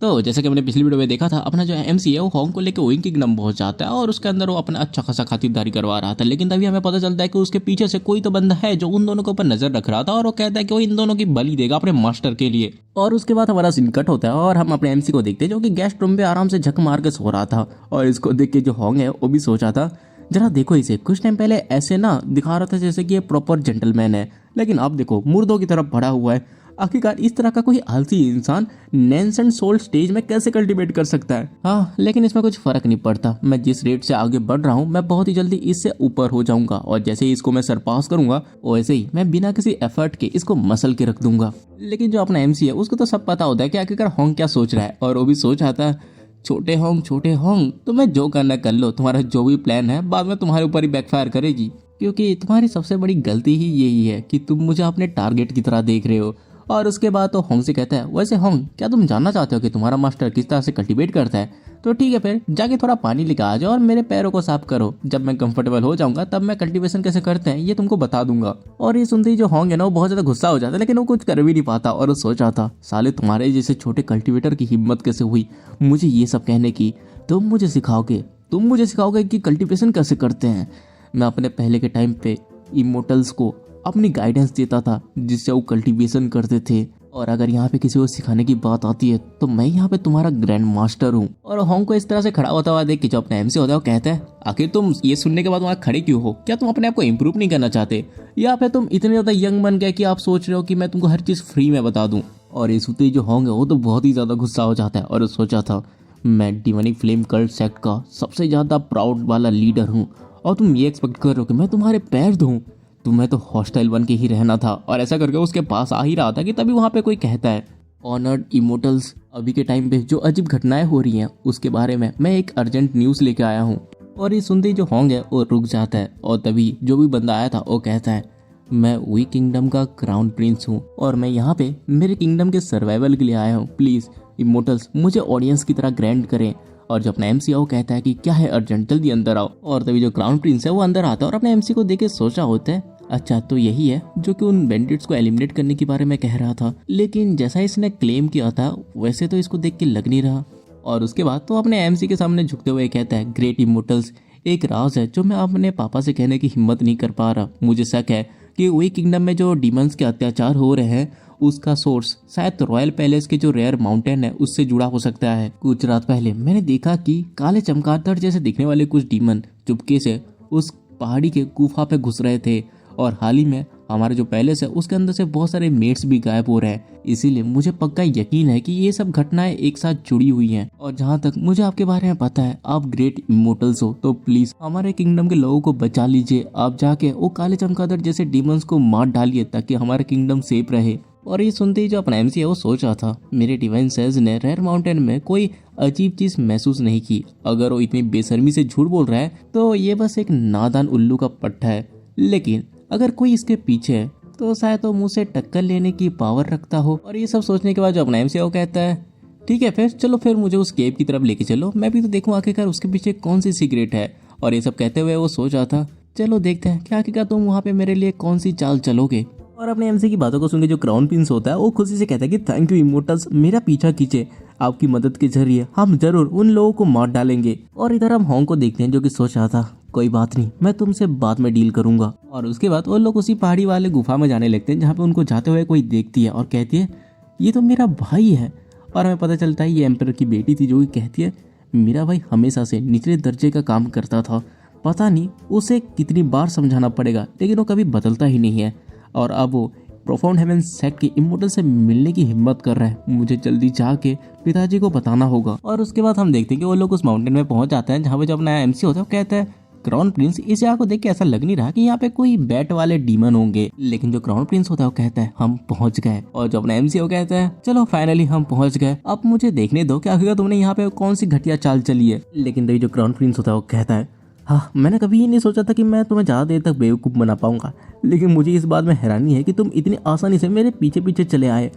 तो जैसे कि हमने पिछली वीडियो में देखा था, अपना जो एमसी है वो होंग को लेकर विंग किंगडम पहुंच जाता है और उसके अंदर वो अपना अच्छा खासा खातिरदारी करवा रहा था। लेकिन तभी हमें पता चलता है कि उसके पीछे से कोई तो बंदा है जो उन दोनों के ऊपर नजर रख रहा था और वो कहता है कि वो इन दोनों की बलि देगा अपने मास्टर के लिए। और उसके बाद हमारा सीन कट होता है और हम अपने एमसी को देखते हैं जो कि गेस्ट रूम पे आराम से झक मार के सो रहा था। और इसको देख के जो होंग है वो भी सोचा था, जरा देखो इसे, कुछ टाइम पहले ऐसे ना दिखा रहा था जैसे कि ये प्रॉपर जेंटलमैन है, लेकिन अब देखो मुर्दों की तरफ बढ़ा हुआ है। आखिरकार इस तरह का कोई आलसी इंसान नेंस एंड सोल स्टेज में कैसे कल्टीवेट कर सकता है। हाँ, लेकिन इसमें कुछ फर्क नहीं पड़ता। मैं जिस रेट से आगे बढ़ रहा हूँ मैं बहुत ही जल्दी इससे ऊपर हो जाऊंगा और जैसे ही इसको मैं सरपास करूंगा वैसे ही मैं बिना किसी एफर्ट के इसको मसल के रख दूंगा। लेकिन जो अपना एमसी है उसको तो सब पता होता है कि आखिरकार होंग क्या सोच रहा है और वो भी सोच रहा था, छोटे होंग तुम्हें जो करना कर लो, तुम्हारा जो भी प्लान है बाद में तुम्हारे ऊपर ही बैकफायर करेगी, क्योंकि तुम्हारी सबसे बड़ी गलती ही यही है कि तुम मुझे अपने टारगेट की तरह देख रहे हो। और उसके बाद तो होंग से कहता है, वैसे होंग क्या तुम जानना चाहते हो कि तुम्हारा मास्टर किस तरह से कल्टीवेट करता है? तो ठीक है, फिर जाके थोड़ा पानी लेकर आ जाओ और मेरे पैरों को साफ करो। जब मैं कंफर्टेबल हो जाऊंगा तब मैं कल्टीवेशन कैसे करते हैं ये तुमको बता दूंगा। और ये सुनते ही जो होंग है ना वो बहुत ज्यादा गुस्सा हो जाता है, लेकिन वो कुछ कर भी नहीं पाता और वो सोच रहा था, साले तुम्हारे जैसे छोटे कल्टीवेटर की हिम्मत कैसे हुई मुझे ये सब कहने की? तुम मुझे सिखाओगे कि कल्टीवेशन कैसे करते हैं? मैं अपने पहले के टाइम पे इमोटल्स को अपनी गाइडेंस देता था जिससे वो कल्टीवेशन करते थे, और अगर यहाँ पे किसी को सिखाने की बात आती है तो मैं यहाँ पे तुम्हारा ग्रैंड मास्टर हूँ। और होंग को इस तरह से खड़ा होता हुआ देख के जो अपना एमसी होता है वो कहता है, आखिर तुम ये सुनने के बाद वहाँ खड़े क्यों हो? क्या तुम अपने आप को इम्प्रूव नहीं करना चाहते, या फिर तुम इतने ज्यादा यंग बन गए कि आप सोच रहे हो कि मैं तुमको हर चीज फ्री में बता दूं? और ये सुनते ही जो होंग है वो तो बहुत ही ज्यादा गुस्सा हो जाता है और सोचा था, मैं डिमोनिक फ्लेम कल्ट सेक्ट का सबसे ज्यादा प्राउड वाला लीडर हूँ और तुम ये एक्सपेक्ट कर रहे हो कि मैं तुम्हारे पैर धोऊं? तुम्हें तो हॉस्टाइल बन के ही रहना था। और ऐसा करके उसके पास आ ही रहा था कि तभी वहां पे कोई कहता है, ऑनर्ड इमोटल्स, अभी के टाइम पे जो अजीब घटनाएं हो रही हैं उसके बारे में मैं एक अर्जेंट न्यूज लेके आया हूँ। और ये सुनते ही जो होंग है वो रुक जाता है और तभी जो भी बंदा आया था वो कहता है, मैं वी किंगडम का क्राउन प्रिंस हूँ और मैं यहाँ पे मेरे किंगडम के सर्वाइवल के लिए आया हूँ। प्लीज इमोटल्स मुझे ऑडियंस की तरह ग्रैंड करें। और जो अपना एमसी है वो कहता है कि क्या है अर्जेंट, जल्दी अंदर आओ। और तभी जो क्राउन प्रिंस है वो अंदर आता है और अपने एमसी को देख के सोचा होता है, अच्छा तो यही है जो कि उन बैंडिट्स को एलिमिनेट करने के बारे में कह रहा था, लेकिन जैसा इसने क्लेम किया था वैसे तो इसको देख के लग नहीं रहा। और उसके बाद तो अपने एमसी के सामने झुकते हुए कहता है, ग्रेट इमोटल्स, एक राज है जो मैं अपने पापा से कहने की हिम्मत नहीं कर पा रहा। मुझे शक है कि वही किंगडम में जो डीमंस के अत्याचार हो रहे हैं उसका सोर्स शायद रॉयल पैलेस के जो रेयर माउंटेन है उससे जुड़ा हो सकता है। कुछ रात पहले मैंने देखा कि काले चमगादड़ जैसे दिखने वाले कुछ डीमन चुपके से उस पहाड़ी के गुफा पे घुस रहे थे और हाल ही में हमारा जो पैलेस है उसके अंदर से बहुत सारे मेट्स भी गायब हो रहे हैं। इसीलिए मुझे पक्का यकीन है कि ये सब घटनाएं एक साथ जुड़ी हुई हैं। और जहाँ तक मुझे आपके बारे में पता है, आप ग्रेट इमोटल्स हो, तो प्लीज हमारे किंगडम के लोगों को बचा लीजिए। आप जाके वो काले चमगादड़ जैसे डीमंस को मार डालिए ताकि हमारा किंगडम सेफ रहे। और ये सुनते ही जो अपना एमसी है वो सोच रहा था, मेरे डिवाइन सेज ने रेयर माउंटेन में कोई अजीब चीज महसूस नहीं की। अगर वो इतनी बेशर्मी से झूठ बोल रहा है तो ये बस एक नादान उल्लू का पट्टा है, लेकिन अगर कोई इसके पीछे है तो शायद वो मुझसे टक्कर लेने की पावर रखता हो। और ये सब सोचने के बाद जो अपना एमसी है वो कहता है, ठीक है फिर चलो, फिर मुझे उस केव की तरफ लेके चलो, मैं भी तो देखूं आखिरकार उसके पीछे कौन सी सीक्रेट है। और ये सब कहते हुए वो सोच रहा था, चलो देखते हैं क्या आखिरकार तुम वहाँ पे मेरे लिए कौन सी चाल चलोगे। और अपने एमसी की बातों को सुनकर जो क्राउन प्रिंस होता है वो खुशी से कहता है कि थैंक यू इमोटल्स, मेरा पीछा कीजिए, आपकी मदद के जरिए हम जरूर उन लोगों को मार डालेंगे। और इधर हम होंग को देखते हैं जो कि सोच रहा था, कोई बात नहीं, मैं तुमसे बाद में डील करूंगा। और उसके बाद वो लोग उसी पहाड़ी वाले गुफा में जाने लगते हैं जहाँ पे उनको जाते हुए कोई देखती है और कहती है, ये तो मेरा भाई है। और हमें पता चलता है ये एम्पर की बेटी थी जो कि कहती है, मेरा भाई हमेशा से निचले दर्जे का काम करता था, पता नहीं उसे कितनी बार समझाना पड़ेगा लेकिन वो कभी बदलता ही नहीं है। और अब वो प्रोफाउंड हेवन सेट के इमोटल से मिलने की हिम्मत कर रहा है। मुझे जल्दी जाके पिताजी को बताना होगा। और उसके बाद हम देखते हैं कि वो लोग उस माउंटेन में पहुंच जाते हैं जहाँ पे जो अपना एमसी होता है वो कहता है, क्राउन प्रिंस, इस जगह को देख के ऐसा लग नहीं रहा कि यहाँ पे कोई बैट वाले डीमन होंगे। लेकिन जो क्राउन प्रिंस होता है वो कहता है, हम पहुंच गए। और जो अपना एमसी वो कहता है, चलो फाइनली हम पहुंच गए, अब मुझे देखने दो कि आखिर तुमने यहाँ पे कौन सी घटिया चाल चली है। लेकिन जो क्राउन प्रिंस होता है वो कहता है, हाँ, मैंने कभी ये नहीं सोचा था कि मैं तुम्हें ज़्यादा देर तक बेवकूफ़ बना पाऊंगा, लेकिन मुझे इस बात में हैरानी है कि तुम इतनी आसानी से मेरे पीछे पीछे चले आए।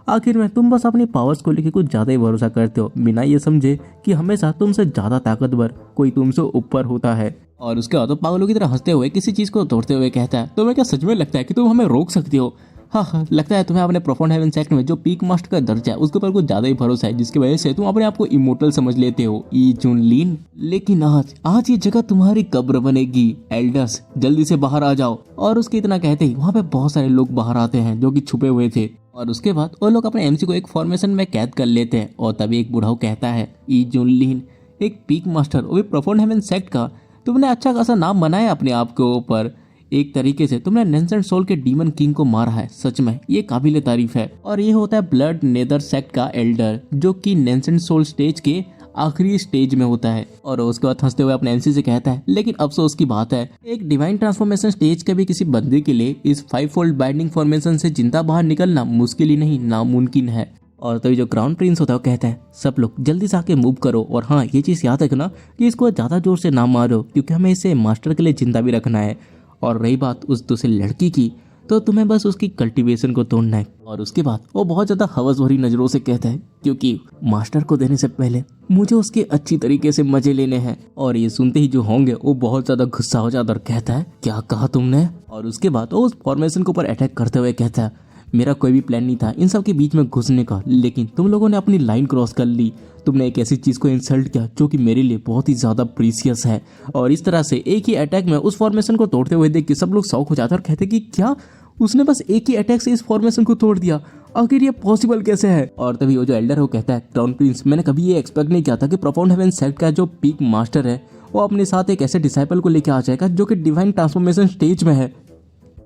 आखिर में तुम बस अपनी पावर्स को लेकर कुछ ज़्यादा ही भरोसा करते हो, बिना ये समझे कि हमेशा तुमसे ज़्यादा ताकतवर कोई तुमसे ऊपर होता है। और उसके बाद तो पागलों की तरह हंसते हुए किसी चीज़ को तोड़ते हुए कहता है, तुम्हें क्या सच में लगता है कि तुम हमें रोक सकती हो? हाँ हाँ, लगता है तुम्हें अपने प्रोफाउंड हेवन सेक्ट में जो पीक मास्टर का दर्जा है उसके ऊपर कुछ ज्यादा ही भरोसा है, जिसकी वजह से तुम अपने आप को इमोर्टल समझ लेते हो ई जून लीन। लेकिन आज आज ये जगह तुम्हारी कब्र बनेगी एल्डर्स, जल्दी से बाहर आ जाओ। और उसके इतना कहते ही वहाँ पे बहुत सारे लोग बाहर आते हैं जो कि छुपे हुए थे। और उसके बाद वो लोग अपने एमसी को एक फॉर्मेशन में कैद कर लेते हैं। और तभी एक बुढ़ाऊ कहता है, ई जून लीन, एक पीक मास्टर, वो भी प्रोफाउंड हेवन सेक्ट का, तुमने अच्छा खासा नाम बनाया अपने आप के ऊपर। एक तरीके से तुमने नेंसेंट सोल के डीमन किंग को मारा है, सच में ये काबिले तारीफ है। और ये होता है ब्लड नेदर सेक्ट का एल्डर, जो कि नेंसेंट सोल स्टेज के आखिरी स्टेज में होता है। और उसके बाद हंसते हुए अपने एमसी से कहता है, लेकिन अफसोस की बात है, एक डिवाइन ट्रांसफॉर्मेशन स्टेज के भी किसी बंदे के लिए इस 5 फोल्ड बाइंडिंग फॉर्मेशन से जिंदा बाहर निकलना मुश्किल ही नहीं, नामुमकिन है। और तभी जो क्राउन प्रिंस होता है वो कहता है, सब लोग जल्दी से आके मूव करो। और हाँ, ये चीज याद रखना कि इसको ज्यादा जोर से ना मारो, क्योंकि हमें इसे मास्टर के लिए जिंदा भी रखना है। और रही बात उस दूसरी लड़की की, तो तुम्हें बस उसकी कल्टीवेशन को तोड़ना है। और उसके बाद वो बहुत ज्यादा हवस भरी नजरों से कहता है, क्योंकि मास्टर को देने से पहले मुझे उसके अच्छी तरीके से मजे लेने हैं। और ये सुनते ही जो होंगे वो बहुत ज्यादा गुस्सा हो जाता और कहता है, क्या कहा तुमने? और उसके बाद वो उस फॉर्मेशन के ऊपर अटैक करते हुए कहता है, मेरा कोई भी प्लान नहीं था इन सब के बीच में घुसने का, लेकिन तुम लोगों ने अपनी लाइन क्रॉस कर ली। तुमने एक ऐसी चीज को इंसल्ट किया जो कि मेरे लिए बहुत ही ज्यादा प्रीसियस है। और इस तरह से एक ही अटैक में उस फॉर्मेशन को तोड़ते हुए देख के सब लोग शॉक हो जाते हैं और कहते कि क्या उसने बस एक ही अटैक से इस फॉर्मेशन को तोड़ दिया, आखिर ये पॉसिबल कैसे है? और तभी वो जो एल्डर है वो कहता है, क्राउन प्रिंस, मैंने कभी ये एक्सपेक्ट नहीं किया था कि प्रोफाउंड हेवन सेक्ट का जो पीक मास्टर है वो अपने साथ एक ऐसे डिसाइपल को लेकर आ जाएगा जो कि डिवाइन ट्रांसफॉर्मेशन स्टेज में है।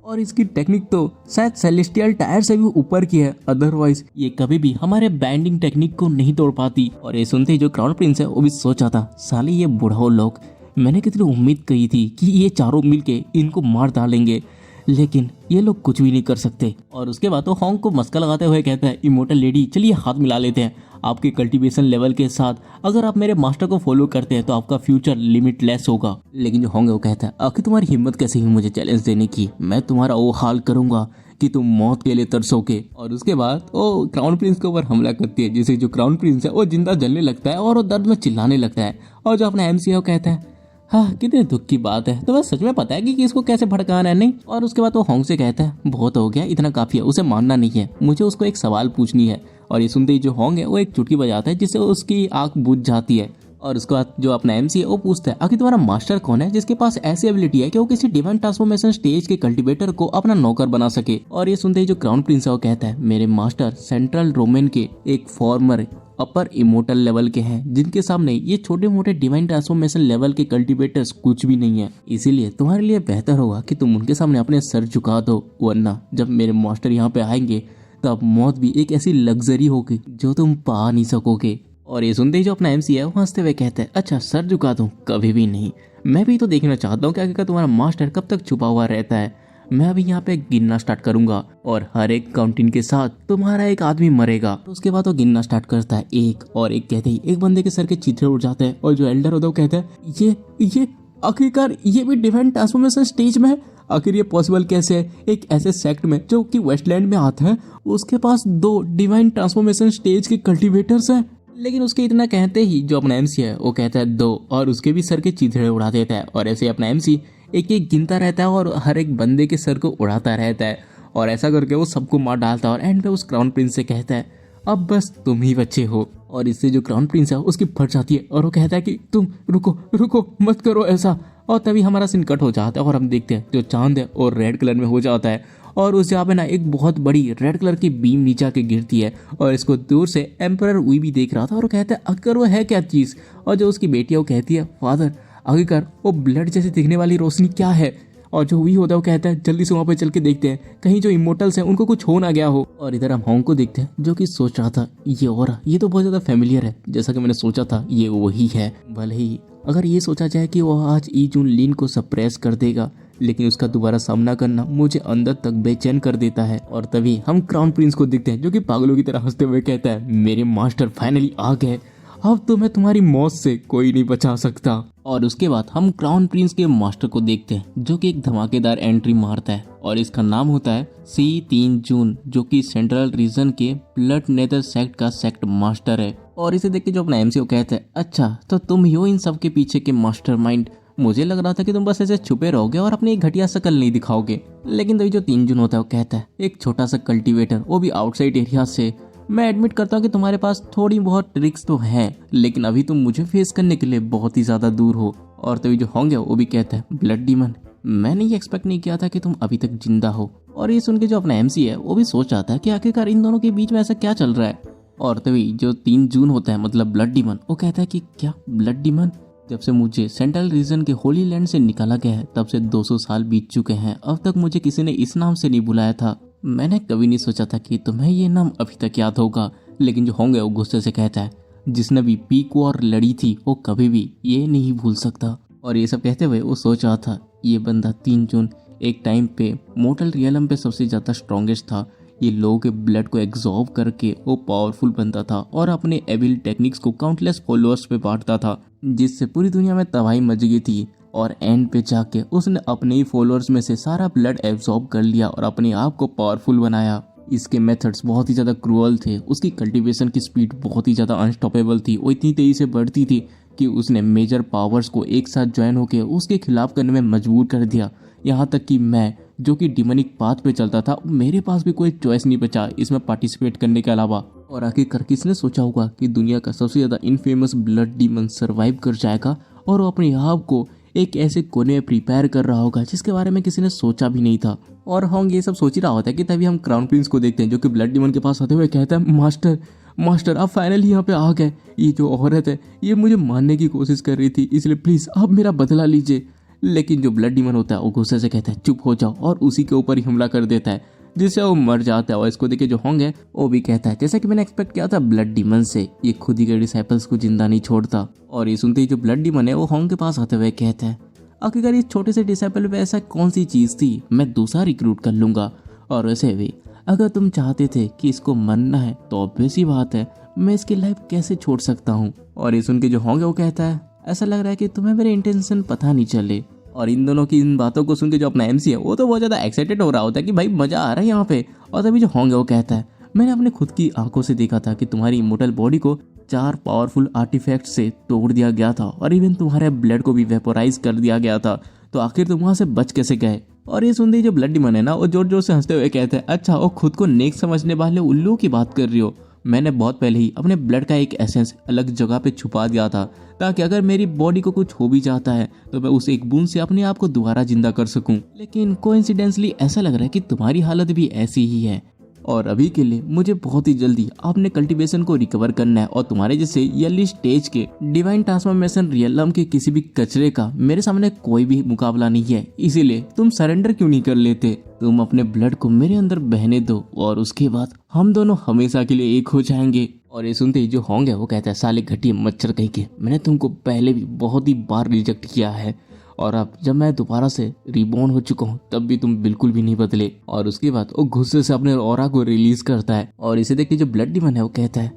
और इसकी टेक्निक तो शायद सेलेस्टियल टायर से भी ऊपर की है, अदरवाइज ये कभी भी हमारे बैंडिंग टेक्निक को नहीं तोड़ पाती। और ये सुनते ही जो क्राउन प्रिंस है वो भी सोचा था, साले ये बुढ़ाओ लोग, मैंने कितनी उम्मीद कही थी कि ये चारों मिलके इनको मार डालेंगे, लेकिन ये लोग कुछ भी नहीं कर सकते। और उसके बाद वो होंग को मस्का लगाते हुए कहता है, इमोर्टल लेडी, चलिए हाथ मिला लेते हैं। आपके कल्टीवेशन लेवल के साथ अगर आप मेरे मास्टर को फॉलो करते हैं तो आपका फ्यूचर लिमिटलेस होगा। लेकिन जो होंगे वो कहता है, आखिर तुम्हारी हिम्मत कैसे हुई मुझे चैलेंज देने की? मैं तुम्हारा वो हाल करूंगा कि तुम मौत के लिए तरसोगे। और उसके बाद वो क्राउन प्रिंस के ऊपर हमला करती है, जिससे जो क्राउन प्रिंस है वो जिंदा जलने लगता है और वो दर्द में चिल्लाने लगता है। और जो अपना एमसी है वो कहता है, हाँ कितने दुख की बात है, तो बस सच में पता है कि इसको कैसे भड़काना है नहीं। और उसके बाद वो होंग से कहता है, बहुत हो गया, इतना काफी है, उसे मानना नहीं है, मुझे उसको एक सवाल पूछनी है। और ये सुनते ही जो होंग है वो एक चुटकी बजाता है, जिससे उसकी आंख बुझ जाती है। और उसके बाद जो अपना एमसी है वो पूछता है, आखिर तुम्हारा मास्टर कौन है जिसके पास ऐसी एबिलिटी है कि वो किसी डिवाइन ट्रांसफॉर्मेशन स्टेज के कल्टीवेटर को अपना नौकर बना सके? और ये सुनते ही जो क्राउन प्रिंस है वो कहता है, मेरे मास्टर सेंट्रल रोमन के एक फॉर्मर अपर इमोर्टल लेवल के हैं, जिनके सामने ये छोटे मोटे डिवाइन ट्रांसफॉर्मेशन लेवल के कल्टीवेटर्स कुछ भी नहीं है। इसीलिए तुम्हारे लिए बेहतर होगा कि तुम उनके सामने अपने सर झुका दो, वरना जब मेरे मास्टर यहाँ पे आएंगे तब मौत भी एक ऐसी लग्जरी होगी जो तुम पा नहीं सकोगे। और ये सुनते ही जो अपना एमसी है वो हंसते हुए कहते हैं, अच्छा सर झुका दूं? कभी भी नहीं, मैं भी तो देखना चाहता हूँ कि आखिर तुम्हारा मास्टर कब तक छुपा हुआ रहता है। मैं अभी यहाँ पे गिनना स्टार्ट करूंगा और हर एक काउंटिंग के साथ तुम्हारा एक आदमी मरेगा। तो उसके बाद वो गिनना स्टार्ट करता है, एक और एक कहते ही एक बंदे के सर के चीथड़े उड़ जाते हैं। और जो एल्डर होता है वो कहता है, ये आखिरकार ये भी डिवाइन ट्रांसफॉर्मेशन स्टेज में है? आखिर ये पॉसिबल कैसे है? एक ऐसे सेक्ट में जो कि वेस्टलैंड में आता है, उसके पास 2 डिवाइन ट्रांसफॉर्मेशन स्टेज के कल्टीवेटर्स हैं। लेकिन उसके इतना कहते ही जो अपना एमसी है वो कहता है 2, और उसके भी सर के चीथड़े उड़ा देता है। और ऐसे अपना एमसी एक एक गिनता रहता है और हर एक बंदे के सर को उड़ाता रहता है। और ऐसा करके वो सबको मार डालता है। और एंड पे उस क्राउन प्रिंस से कहता है, अब बस तुम ही बच्चे हो। और इससे जो क्राउन प्रिंस है उसकी फट जाती है और वो कहता है कि तुम रुको मत करो ऐसा। और तभी हमारा सीन कट हो जाता है और हम देखते हैं जो चांद है और रेड कलर में हो जाता है। और उस जगह पे ना एक बहुत बड़ी रेड कलर की बीम नीचे आके गिरती है। और इसको दूर से एम्परर वी भी देख रहा था और वो कहता है, अगर वो है क्या चीज? और जो उसकी बेटी है वो कहती है, फादर आखिरकार वो ब्लड जैसे दिखने वाली रोशनी क्या है? और जो वी होता है वो कहता है, जल्दी से वहाँ पे चल के देखते हैं, कहीं जो इमोर्टल्स हैं उनको कुछ हो ना गया हो। और इधर हम होंग को देखते हैं जो कि सोच रहा था, ये और ये तो बहुत ज्यादा फेमिलियर है, जैसा कि मैंने सोचा था ये वही है। भले ही अगर ये सोचा जाए कि वो आज ई जून लीन को सप्रेस कर देगा, लेकिन उसका दोबारा सामना करना मुझे अंदर तक बेचैन कर देता है। और तभी हम क्राउन प्रिंस को देखते हैं जो कि पागलों की तरह हंसते हुए कहता है, मेरे मास्टर फाइनली आ गए, अब तुम्हें तुम्हारी मौत से कोई नहीं बचा सकता। और उसके बाद हम क्राउन प्रिंस के मास्टर को देखते हैं जो कि एक धमाकेदार एंट्री मारता है और इसका नाम होता है C3 जून, जो कि सेंट्रल रीजन के ब्लड नेदर सेक्ट का सेक्ट मास्टर है। और इसे देख के जो अपना एमसी कहता है, अच्छा तो तुम ही हो इन सब के पीछे के मास्टरमाइंड। मुझे लग रहा था कि तुम बस ऐसे छुपे रहोगे और अपनी एक घटिया शक्ल नहीं दिखाओगे। लेकिन तभी जो 3 जून होता है वो कहता है, एक छोटा सा कल्टीवेटर, वो भी आउटसाइड एरिया से। मैं एडमिट करता हूँ कि तुम्हारे पास थोड़ी बहुत ट्रिक्स तो हैं, लेकिन अभी तुम मुझे फेस करने के लिए बहुत ही ज्यादा दूर हो। और तभी जो होंगे वो भी कहता है, ब्लड डीमन, मैंने ये एक्सपेक्ट नहीं किया था कि तुम अभी तक जिंदा हो। और ये सुन के जो अपना एमसी है वो भी सोच रहा था कि आखिरकार इन दोनों के बीच में ऐसा क्या चल रहा है। और तभी जो 3 जून होता है, मतलब ब्लड डीमन, वो कहता है कि क्या ब्लड डीमन, जब से मुझे सेंट्रल रीजन के होली लैंड से निकाला गया है तब से 200 साल बीत चुके हैं। अब तक मुझे किसी ने इस नाम से नहीं बुलाया था। मैंने कभी नहीं सोचा था कि तुम्हें ये नाम अभी तक याद होगा। लेकिन जो होंगे वो गुस्से से कहता है, जिसने भी पीक वॉर लड़ी थी वो कभी भी ये नहीं भूल सकता। और ये सब कहते हुए वो सोच रहा था, ये बंदा 3 जून एक टाइम पे मोर्टल रियलम पे सबसे ज्यादा स्ट्रॉन्गेस्ट था। ये लोगों के ब्लड को एब्जॉर्ब करके वो पावरफुल बनता था और अपने एबिल टेक्निक्स को काउंटलेस फॉलोअर्स पे बांटता था, जिससे पूरी दुनिया में तबाही मच गई थी। और एंड पे जाके उसने अपने ही फॉलोअर्स में से सारा ब्लड एब्जॉर्ब कर लिया और अपने आप को पावरफुल बनाया। इसके मेथड्स बहुत ही ज़्यादा क्रूअल थे। उसकी कल्टीवेशन की स्पीड बहुत ही ज़्यादा अनस्टॉपेबल थी। वो इतनी तेज़ी से बढ़ती थी कि उसने मेजर पावर्स को एक साथ ज्वाइन होकर उसके खिलाफ करने में मजबूर कर दिया। यहाँ तक कि मैं, जो कि डिमोनिक पाथ पे चलता था, मेरे पास भी कोई चॉइस नहीं बचा इसमें पार्टिसिपेट करने के अलावा। और आखिरकार किसने सोचा होगा कि दुनिया का सबसे ज़्यादा इनफेमस ब्लड डीमन सर्वाइव कर जाएगा और वो अपने आप को एक ऐसे कोने में प्रिपेयर कर रहा होगा जिसके बारे में किसी ने सोचा भी नहीं था। और होंग ये सब सोच ही रहा होता है कि तभी हम क्राउन प्रिंस को देखते हैं, जो कि ब्लड डीमन के पास आते हुए कहता है, मास्टर मास्टर आप फाइनली यहाँ पे आ गए। ये जो औरत है ये मुझे मारने की कोशिश कर रही थी, इसलिए प्लीज आप मेरा बदला लीजिए। लेकिन जो ब्लड डीमन होता है वो गुस्से से कहता है, चुप हो जाओ, और उसी के ऊपर ही हमला कर देता है, जिससे वो मर जाता है। और इसको देखे जो होंग है वो भी कहता है, जैसा कि मैंने एक्सपेक्ट किया था ब्लड डीमन से, ये खुद ही के डिसाइपल्स को जिंदा नहीं छोड़ता। और ये सुनते ही जो ब्लड डीमन है वो होंग के पास आते हुए कहता है, आखिरकार इस छोटे से डिसाइपल पे ऐसा कौन सी चीज थी, मैं दूसरा रिक्रूट कर लूंगा। और वैसे भी अगर तुम चाहते थे कि इसको मरना है तो ऑब्वियस ही बात है, मैं इसकी लाइफ कैसे छोड़ सकता हूँ। और ये सुन के जो होंगे वो कहता है, ऐसा लग रहा है कि तुम्हें मेरे इंटेंशन पता नहीं चले। और इन दोनों की इन बातों को सुन के जो अपना एमसी है वो तो बहुत ज्यादा एक्साइटेड हो रहा होता है कि भाई मजा आ रहा है यहाँ पे। और तभी जो होंगे वो कहता है, मैंने अपने खुद की आंखों से देखा था कि तुम्हारी इमोर्टल बॉडी को 4 पावरफुल आर्टिफैक्ट से तोड़ दिया गया था और इवन तुम्हारे ब्लड को भी वेपोराइज कर दिया गया था, तो आखिर तुम वहां से बच कैसे गए। और ये सुनते ही जो ब्लड डीमन है ना वो जोर जोर से हंसते हुए कहते हैं, अच्छा वो खुद को नेक समझने वाले उल्लू की बात कर रही हो। मैंने बहुत पहले ही अपने ब्लड का एक एसेंस अलग जगह पे छुपा दिया था, ताकि अगर मेरी बॉडी को कुछ हो भी जाता है तो मैं उस एक बूंद से अपने आप को दोबारा जिंदा कर सकूं। लेकिन कोइंसिडेंटली ऐसा लग रहा है कि तुम्हारी हालत भी ऐसी ही है, और अभी के लिए मुझे बहुत ही जल्दी अपने कल्टीवेशन को रिकवर करना है। और तुम्हारे जैसे यली स्टेज के डिवाइन ट्रांसफॉर्मेशन रियलम के किसी भी कचरे का मेरे सामने कोई भी मुकाबला नहीं है। इसीलिए तुम सरेंडर क्यों नहीं कर लेते? तुम अपने ब्लड को मेरे अंदर बहने दो और उसके बाद हम दोनों हमेशा के लिए एक हो जाएंगे। और ये सुनते ही जो होंगे वो कहता है, साले घटिया मच्छर कहीं के, मैंने तुमको पहले भी बहुत ही बार रिजेक्ट किया है, और अब जब मैं दोबारा से रिबॉर्न हो चुका हूँ तब भी तुम बिल्कुल भी नहीं बदले। और उसके बाद वो गुस्से से अपने ऑरा को रिलीज करता है। और इसे देख के जो ब्लड डीमन है वो कहता है,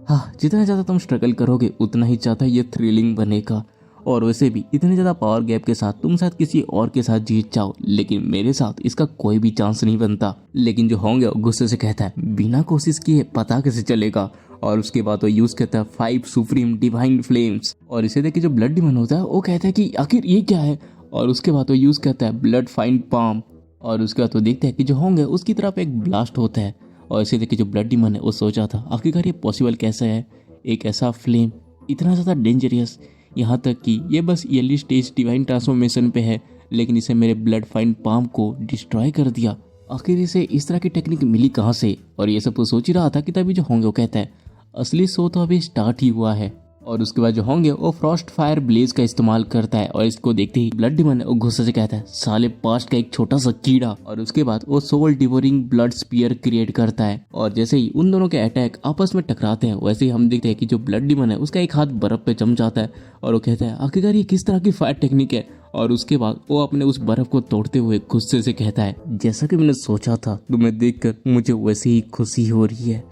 हाँ जितना ज्यादा तुम स्ट्रगल करोगे उतना ही ज्यादा ये थ्रिलिंग बनेगा। और वैसे भी इतने ज्यादा पावर गैप के साथ तुम शायद किसी और के साथ जीत जाओ, लेकिन मेरे साथ इसका कोई भी चांस नहीं बनता। लेकिन जो होंगे वो गुस्से से कहता है, बिना कोशिश किए पता कैसे चलेगा। और उसके बाद वो यूज करता है 5 सुप्रीम डिवाइन फ्लेम्स। और इसे देख के जो ब्लड डीमन होता है वो कहता है कि आखिर ये क्या है। और उसके बाद वो यूज करता है ब्लड फाइंड पाम। और उसके बाद वो देखता है कि जो होंगे उसकी तरफ एक ब्लास्ट होता है। और इसे देख के जो ब्लड डीमन है वो सोचा था, आखिरकार ये पॉसिबल कैसे है, एक ऐसा फ्लेम इतना ज्यादा डेंजरियस, यहाँ तक कि ये बस अर्ली स्टेज डिवाइन ट्रांसफॉर्मेशन पे है, लेकिन इसे मेरे ब्लड फाइंड पाम को डिस्ट्रॉय कर दिया। आखिर इसे इस तरह की टेक्निक मिली कहाँ से? और ये सब तो सोच ही रहा था कि तभी जो होंगे वो कहता है, असली शो तो अभी स्टार्ट ही हुआ है। और उसके बाद जो होंगे वो फ्रॉस्ट फायर ब्लेज का इस्तेमाल करता है। और इसको देखते ही ब्लड डीमन वो गुस्से से कहता है, साले पास्ट का एक छोटा सा कीड़ा। और उसके बाद वो soul devouring blood spear create करता है। और जैसे ही उन दोनों के अटैक आपस में टकराते हैं वैसे ही हम देखते हैं कि जो ब्लड डीमन है उसका एक हाथ बर्फ पे जम जाता है। और वो कहता है, आखिरकार ये किस तरह की फायर टेक्निक है? और उसके बाद वो अपने उस बर्फ को तोड़ते हुए गुस्से से कहता है, जैसा कि मैंने सोचा था, तुम्हें देखकर मुझे वैसे ही खुशी हो रही है।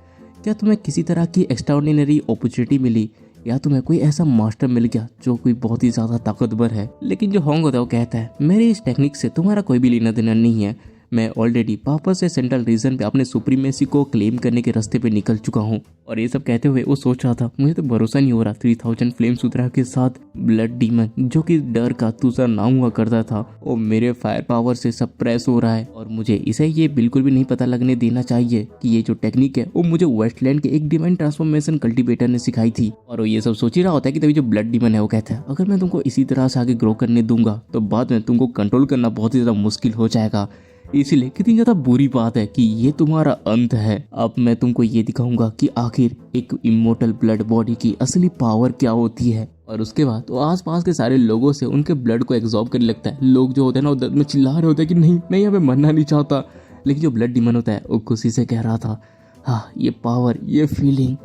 क्या तुम्हें किसी तरह की एक्स्ट्राऑर्डिनरी अपॉर्चुनिटी मिली, या तुम्हें कोई ऐसा मास्टर मिल गया जो कोई बहुत ही ज्यादा ताकतवर है? लेकिन जो होंग होता है वो कहता है, मेरी इस टेक्निक से तुम्हारा कोई भी लेना देना नहीं है। मैं ऑलरेडी वापस से सेंट्रल रीजन पे अपने सुप्रीमेसी को क्लेम करने के रास्ते पे निकल चुका हूँ। और ये सब कहते हुए वो सोच रहा था, मुझे तो भरोसा नहीं हो रहा 3000 फ्लेम सूत्रा के साथ ब्लड डीमन जो कि डर का दूसरा नाम हुआ करता था वो मेरे फायर पावर से सप्रेस हो रहा है। और मुझे इसे ये बिल्कुल भी नहीं पता लगने देना चाहिए कि ये जो टेक्निक है वो मुझे वेस्टलैंड के एक डिवाइन ट्रांसफॉर्मेशन कल्टीवेटर ने सिखाई थी। और वो ये सब सोच ही रहा होता है कि तभी जो ब्लड डीमन है वो कहता है, अगर मैं तुमको इसी तरह से आगे ग्रो करने दूंगा तो बाद में तुमको कंट्रोल करना बहुत ही ज्यादा मुश्किल हो जाएगा। इसीलिए कितनी ज्यादा बुरी बात है कि ये तुम्हारा अंत है। अब मैं तुमको ये दिखाऊंगा कि आखिर एक इमोर्टल ब्लड बॉडी की असली पावर क्या होती है। और उसके बाद वो आसपास के सारे लोगों से उनके ब्लड को एब्जॉर्ब करने लगता है। लोग जो होते हैं ना वो दर्द में चिल्ला रहे होते हैं कि नहीं मैं यहाँ पे मरना नहीं चाहता, लेकिन जो ब्लड डीमन होता है वो खुशी से कह रहा था, हाँ ये पावर, ये फीलिंग,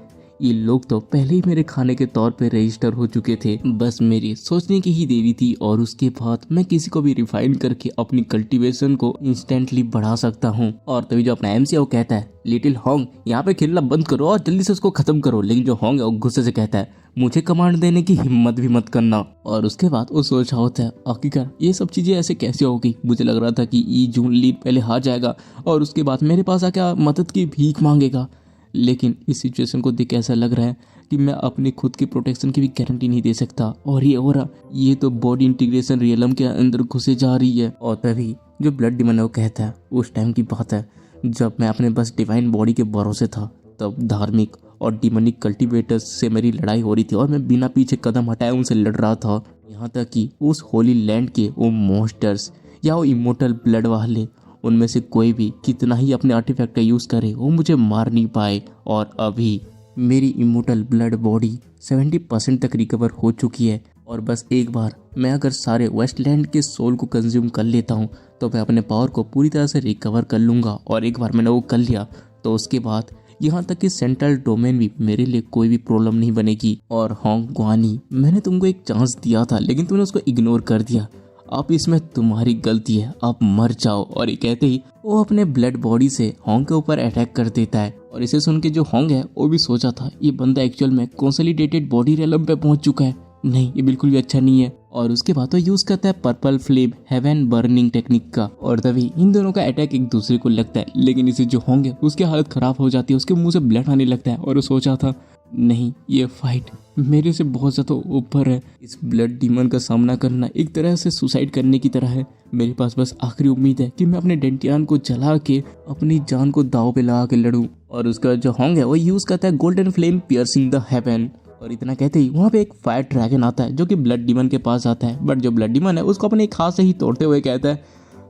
ये लोग तो पहले ही मेरे खाने के तौर पे रजिस्टर हो चुके थे, बस मेरी सोचने की ही देरी थी। और उसके बाद मैं किसी को भी रिफाइन करके अपनी कल्टीवेशन को इंस्टेंटली बढ़ा सकता हूँ। और तभी जो अपना एमसी है वो कहता है, लिटिल हॉन्ग यहाँ पे खेलना बंद करो और जल्दी से उसको खत्म करो। लेकिन जो हॉन्ग है वो गुस्से से कहता है, मुझे कमांड देने की हिम्मत भी मत करना। और उसके बाद वो सोच रहा होता है, आखिरकार ये सब चीजें ऐसे कैसे होगी। मुझे लग रहा था कि ई जून लीड पहले हार जाएगा और उसके बाद मेरे पास आके मदद की भीख मांगेगा, लेकिन इस सिचुएशन को देख ऐसा लग रहा है कि मैं अपनी खुद की प्रोटेक्शन की भी गारंटी नहीं दे सकता। और ये हो रहा, ये तो बॉडी इंटीग्रेशन रियलम के अंदर घुसे जा रही है। और तभी जो ब्लड डीमन है वो कहता है, उस टाइम की बात है जब मैं अपने बस डिवाइन बॉडी के भरोसे था, तब धार्मिक और डिमोनिक कल्टीवेटर्स से मेरी लड़ाई हो रही थी और मैं बिना पीछे कदम हटाए उनसे लड़ रहा था। यहाँ तक कि उस होली लैंड के वो मॉन्स्टर्स या वो इमोर्टल ब्लड वाले, उनमें से कोई भी कितना ही अपने आर्टिफैक्ट का यूज करे वो मुझे मार नहीं पाए। और अभी मेरी इमोर्टल ब्लड बॉडी 70% तक रिकवर हो चुकी है। और बस एक बार मैं अगर सारे वेस्टलैंड के सोल को कंज्यूम कर लेता हूँ तो मैं अपने पावर को पूरी तरह से रिकवर कर लूँगा। और एक बार मैंने वो कर लिया तो उसके बाद यहाँ तक कि सेंट्रल डोमेन भी मेरे लिए कोई भी प्रॉब्लम नहीं बनेगी। और हॉन्ग गुआनी, मैंने तुमको एक चांस दिया था लेकिन तुमने उसको इग्नोर कर दिया, अब इसमें तुम्हारी गलती है, आप मर जाओ। और ये कहते ही वो अपने ब्लड बॉडी से हॉन्ग के ऊपर अटैक कर देता है। और इसे सुन के जो हॉन्ग है वो भी सोचा था ये बंदा एक्चुअल में कंसोलिडेटेड बॉडी रेलम पे पहुंच चुका है, नहीं ये बिल्कुल भी अच्छा नहीं है। और उसके बाद तो यूज करता है purple flame heaven burning technique का। और तभी इन दोनों का अटैक एक दूसरे को लगता है, लेकिन इसे जो हॉन्ग है उसकी हालत खराब हो जाती है, उसके मुंह से ब्लड आने लगता है। और वो सोचा था नहीं ये फाइट मेरे से बहुत ज्यादा ऊपर है, इस ब्लड डीमन का सामना करना एक तरह से सुसाइड करने की तरह है। मेरे पास बस आखिरी उम्मीद है कि मैं अपने डेंटियान को जला के अपनी जान को दाव पे लगा के लड़ूं। और उसका जो हॉन्ग है वो यूज करता है golden flame piercing the haven. और इतना कहते ही वहाँ पे एक फायर ड्रैगन आता है जो कि ब्लड डीमन के पास आता है। बट जो ब्लड डीमन है उसको अपने एक हाथ से ही तोड़ते हुए कहता है,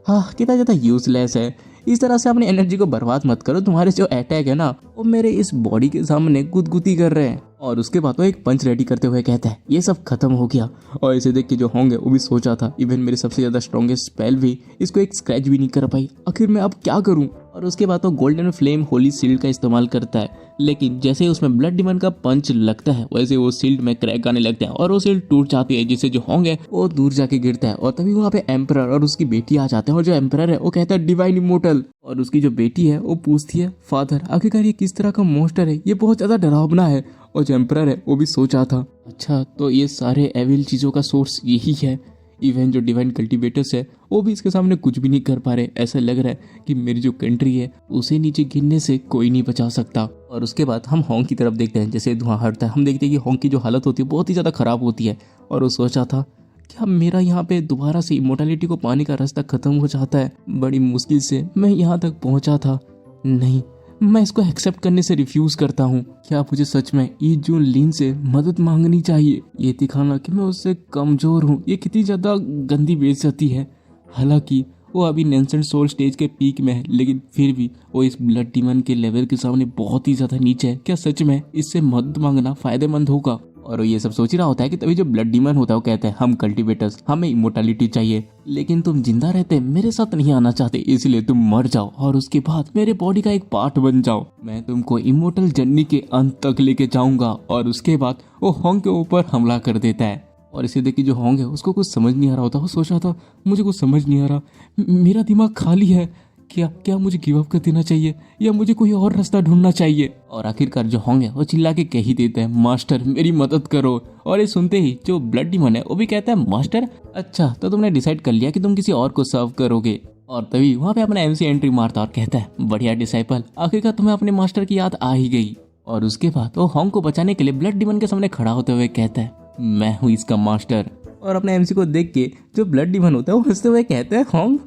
हाँ कितना ज़्यादा यूजलेस है, इस तरह से अपनी एनर्जी को बर्बाद मत करो, तुम्हारे जो अटैक है ना वो मेरे इस बॉडी के सामने गुदगुदी कर रहे हैं। और उसके बाद वो एक पंच रेडी करते हुए कहता है, ये सब खत्म हो गया। और इसे देख के जो होंगे वो भी सोचा था, इवन मेरे सबसे ज्यादा स्ट्रॉन्गेस्ट स्पेल भी इसको एक स्क्रैच भी नहीं कर पाई, आखिर मैं अब क्या करूं। और उसके बाद वो गोल्डन फ्लेम होली शील्ड का इस्तेमाल करता है, लेकिन जैसे ही उसमें ब्लड डीमन का पंच लगता है वैसे वो शील्ड में क्रैक आने लगता है और वो शील्ड टूट जाती है, जिससे जो होंग है वो दूर जाके गिरता है। और तभी वहाँ पे एम्परर और उसकी बेटी आ जाते हैं। और जो एम्परर है वो कहता है डिवाइन इमोर्टल, और उसकी जो बेटी है वो पूछती है, फादर आखिरकार ये किस तरह का मॉन्स्टर है, ये बहुत ज्यादा डरावना है। और जो एम्परर है वो भी सोचा था, अच्छा तो ये सारे एविल चीजों का सोर्स यही है। इवन जो डिवाइन कल्टीवेटर्स है वो भी इसके सामने कुछ भी नहीं कर पा रहे। ऐसा लग रहा है कि मेरी जो कंट्री है उसे नीचे गिरने से कोई नहीं बचा सकता। और उसके बाद हम होंग की तरफ देखते हैं, जैसे धुआं हटता है हम देखते हैं कि होंग की जो हालत होती है बहुत ही ज़्यादा खराब होती है। और वो सोचा था क्या मेरा यहाँ पे दोबारा से इमोर्टैलिटी को पाने का रास्ता खत्म हो जाता है। बड़ी मुश्किल से मैं यहाँ तक पहुँचा था, नहीं मैं इसको एक्सेप्ट करने से रिफ्यूज करता हूँ। क्या मुझे सच में ई जून लीन से मदद मांगनी चाहिए, ये दिखाना कि मैं उससे कमजोर हूँ, ये कितनी ज्यादा गंदी बेइज्जती है। हालांकि वो अभी नेंसेंट सोल स्टेज के पीक में है, लेकिन फिर भी वो इस ब्लड डीमन के लेवल के सामने बहुत ही ज्यादा नीचे है। क्या सच में इससे मदद मांगना फायदेमंद होगा। और वो ये सब सोच ही रहा होता है कि तभी जो ब्लड डीमन होता है वो कहता है, हम कल्टीवेटर्स हमें इमोर्टैलिटी चाहिए, लेकिन तुम जिंदा रहते मेरे साथ नहीं आना चाहते, इसलिए तुम मर जाओ और उसके बाद मेरे बॉडी का एक पार्ट बन जाओ। मैं तुमको इमोर्टल जर्नी के अंत तक लेके जाऊंगा। और उसके बाद वो होंग के ऊपर हमला कर देता है। और इसे देख के जो होंग है उसको कुछ समझ नहीं आ रहा होता। वो सोचा था मुझे कुछ समझ नहीं आ रहा, मेरा दिमाग खाली है, क्या मुझे गिव अप कर देना चाहिए या मुझे कोई और रास्ता ढूंढना चाहिए। और आखिरकार जो होंग है वो चिल्ला के कह ही देते हैं, मास्टर मेरी मदद करो। और ये सुनते ही जो ब्लड डीमन है वो भी कहता है, मास्टर अच्छा तो तुमने डिसाइड कर लिया कि तुम किसी और को सर्व करोगे। और तभी वहाँ पे अपना एमसी एंट्री मारता और कहता है, बढ़िया डिसाइपल, आखिरकार तुम्हें अपने मास्टर की याद आ ही गई। और उसके बाद वो हॉन्ग को बचाने के लिए ब्लड डिमन के सामने खड़ा होते हुए कहता है, मैं हूँ इसका मास्टर। और अपने एमसी को देख के जो ब्लड डिमन होता है वो हंसते हुए कहता है, हॉन्ग,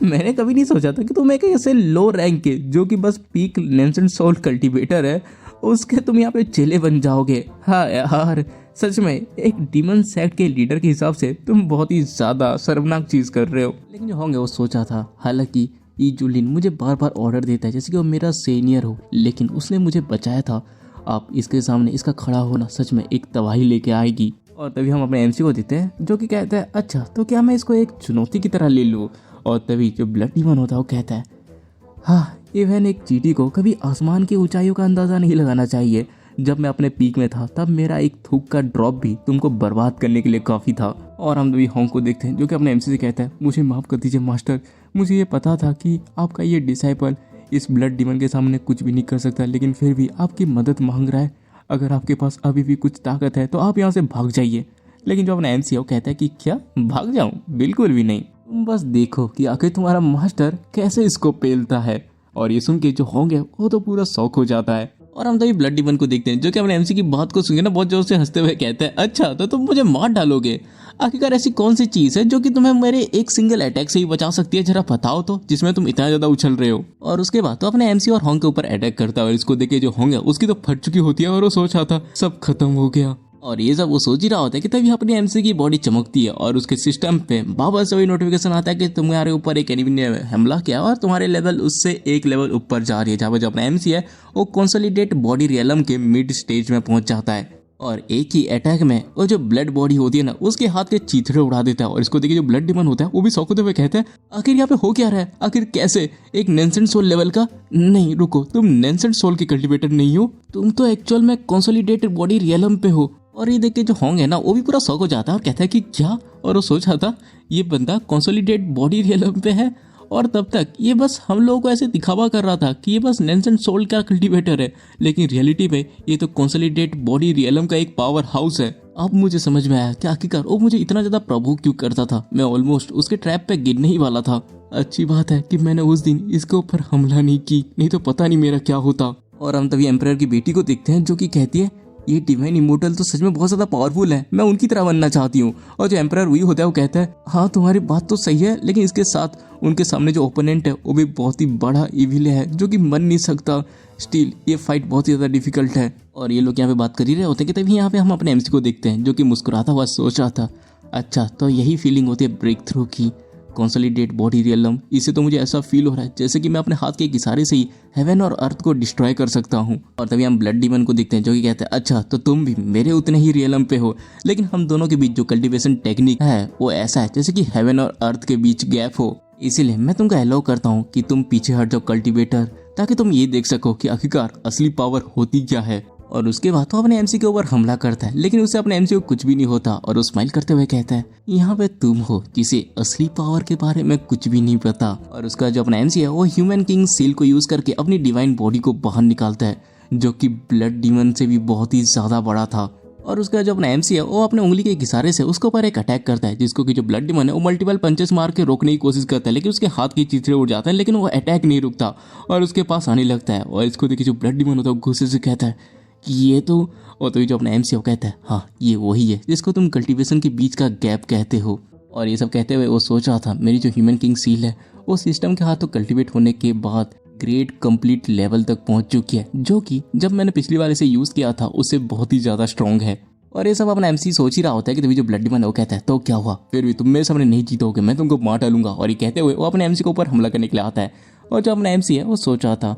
मैंने कभी नहीं सोचा था कि तुम एक ऐसे लो रैंक के जो कि बस पीक नेंसेंट सोल कल्टीवेटर है उसके तुम यहाँ पे चेले बन जाओगे। हाँ यार, सच में एक डीमन सेक्ट के लीडर के हिसाब से तुम बहुत ही ज्यादा शर्मनाक चीज कर रहे हो। लेकिन जो होंगे वो सोचा था, हालांकि ये जुलिन मुझे बार बार ऑर्डर देता है जैसे कि वो मेरा सीनियर हो, लेकिन उसने मुझे बचाया था। आप इसके सामने इसका खड़ा होना सच में एक तबाही लेके आएगी। और तभी हम अपने एमसी को देते हैं जो कि कहता है, अच्छा तो क्या मैं इसको एक चुनौती की तरह ले लूँ। और तभी जो ब्लड डीमन होता है वो कहता है, हाँ, इवन एक चींटी को कभी आसमान की ऊंचाइयों का अंदाजा नहीं लगाना चाहिए। जब मैं अपने पीक में था तब मेरा एक थूक का ड्रॉप भी तुमको बर्बाद करने के लिए काफी था। और हम तभी हॉन्ग को देखते हैं जो कि अपने एमसी से कहता है, मुझे माफ कर दीजिए मास्टर, मुझे ये पता था कि आपका ये डिसाइपल इस ब्लड डीमन के सामने कुछ भी नहीं कर सकता, लेकिन फिर भी आपकी मदद मांग रहा है। अगर आपके पास अभी भी कुछ ताकत है तो आप यहाँ से भाग जाइए। लेकिन जो अपना एमसी है वो कहता है कि क्या भाग जाऊं, बिल्कुल भी नहीं, तुम बस देखो कि आखिर तुम्हारा मास्टर कैसे इसको पेलता है। और ये सुन के जो होंगे वो तो पूरा शौक हो जाता है। और हम तभी ब्लड डीमन को देखते हैं जो कि अपने एमसी की बात को सुन ना बहुत जोर से हंसते हुए कहते हैं, अच्छा तो तुम मुझे मार डालोगे। आखिरकार ऐसी कौन सी चीज है जो कि तुम्हें मेरे एक सिंगल अटैक से ही बचा सकती है, जरा बताओ तो, जिसमें तुम इतना ज्यादा उछल रहे हो। और उसके बाद तो अपने एमसी और होंग के ऊपर अटैक करता है और इसको देखे जो होंगे उसकी तो फट चुकी होती है और वो सोच रहा था सब खत्म हो गया। और ये सब वो सोच ही रहा होता है कि तभी अपनी एमसी की बॉडी चमकती है और उसके सिस्टम पे बाबा से वही नोटिफिकेशन आता है कि तुम्हारे ऊपर एक एनिमी ने हमला किया और तुम्हारे लेवल उससे एक लेवल ऊपर जा रही है। जहाँ पर जो अपना एमसी है वो कंसोलिडेट बॉडी रियलम के मिड स्टेज में पहुंच जाता है और एक ही अटैक में वो जो ब्लड बॉडी होती है ना उसके हाथ के चीथड़े उड़ा देता है। और इसको देखिए जो ब्लड डिमन होता है वो भी शौक होते हुए कहता है, आखिर यहाँ पे हो क्या रहा है, आखिर कैसे एक नेंसेंट सोल लेवल का। नहीं रुको, तुम नेंसेंट सोल की कल्टीवेटर नहीं हो, तुम तो एक्चुअल में कंसोलिडेटेड बॉडी रियलम पे हो। और ये देख के जो होंगे ना वो भी पूरा शौक हो जाता है और कहता है कि क्या, और वो सोचा था ये बंदा कंसोलिडेट बॉडी रियलम पे है और तब तक ये बस हम लोगों को ऐसे दिखावा कर रहा था कि ये बस नेंसेंट सोल का कल्टीवेटर है, लेकिन रियलिटी में ये तो कंसोलिडेट बॉडी रियलम का एक पावर हाउस है। अब मुझे समझ में आया कि आखिरकार वो मुझे इतना ज्यादा प्रभु क्यों करता था। मैं ऑलमोस्ट उसके ट्रैप पे गिरने ही वाला था। अच्छी बात है कि मैंने उस दिन इसके ऊपर हमला नहीं की, नहीं तो पता नहीं मेरा क्या होता। और हम तभी एम्परर की बेटी को देखते हैं जो कि कहती है, ये डिवाइन इमोर्टल तो सच में बहुत ज्यादा पावरफुल है, मैं उनकी तरह बनना चाहती हूँ। और जो एम्परर वही होता है वो कहता है, हाँ तुम्हारी बात तो सही है, लेकिन इसके साथ उनके सामने जो ओपोनेंट है वो भी बहुत ही बड़ा इविल है जो कि मर नहीं सकता। स्टिल ये फाइट बहुत ही ज्यादा डिफिकल्ट है। और ये लोग यहाँ पे बात कर ही रहे होते हैं कि तभी यहाँ पे हम अपने एमसी को देखते हैं जो कि मुस्कुराता हुआ सोच रहा था, अच्छा तो यही फीलिंग होती है ब्रेक थ्रू की, कंसोलिडेट बॉडी रियलम। इससे तो मुझे ऐसा फील हो रहा है जैसे कि मैं अपने हाथ के एक इशारे से ही हेवन और अर्थ को डिस्ट्रॉय कर सकता हूँ। और तभी हम ब्लड डीमन को देखते हैं जो कि कहते हैं, अच्छा तो तुम भी मेरे उतने ही रियलम पे हो, लेकिन हम दोनों के बीच जो कल्टीवेशन टेक्निक है वो ऐसा है जैसे कि हेवन और अर्थ के बीच गैप हो। इसीलिए मैं तुमको अलाउ करता हूँ कि तुम पीछे हट जाओ कल्टीवेटर, ताकि तुम ये देख सको कि आखिरकार असली पावर होती क्या है। और उसके बाद तो अपने एमसी के ऊपर हमला करता है, लेकिन उससे अपने एमसी को कुछ भी नहीं होता और वो स्माइल करते हुए कहता है, यहाँ पे तुम हो जिसे असली पावर के बारे में कुछ भी नहीं पता। और उसका जो अपना एमसी है वो ह्यूमन किंग सील को यूज करके अपनी डिवाइन बॉडी को बाहर निकालता है जो कि ब्लड डीमन से भी बहुत ही ज्यादा बड़ा था। और उसका जो अपना एमसी है वो अपने उंगली के एक इशारे से उसके ऊपर एक अटैक करता है, जिसको कि जो ब्लड डीमन है वो मल्टीपल पंचेस मार के रोकने की कोशिश करता है, लेकिन उसके हाथ की चिथड़े उड़ जाता है, लेकिन वो अटैक नहीं रुकता और उसके पास आने लगता है। और इसको देखिए जो ब्लड डीमन होता है गुस्से से कहता है कि ये तो, और तो जो अपना एमसी वो कहता है, हाँ ये वही है जिसको तुम कल्टीवेशन के बीच का गैप कहते हो। और ये सब कहते हुए वो सोच रहा था, मेरी जो ह्यूमन किंग सील है वो सिस्टम के हाथों कल्टीवेट होने के बाद ग्रेट कंप्लीट लेवल तक पहुंच चुकी है, जो कि जब मैंने पिछली बार इसे यूज किया था उससे बहुत ही ज्यादा स्ट्रॉन्ग है। और ये सब अपना एमसी सोच ही रहा होता है कि तभी जो ब्लड डीमन है वो कहता है, तो क्या हुआ, फिर भी तुम मेरे सामने नहीं जीतोगे, मैं तुमको मार डालूंगा। और ये कहते हुए वो अपने एमसी के ऊपर हमला करने के लिए आता है। और जो अपना एमसी है वो सोच रहा था,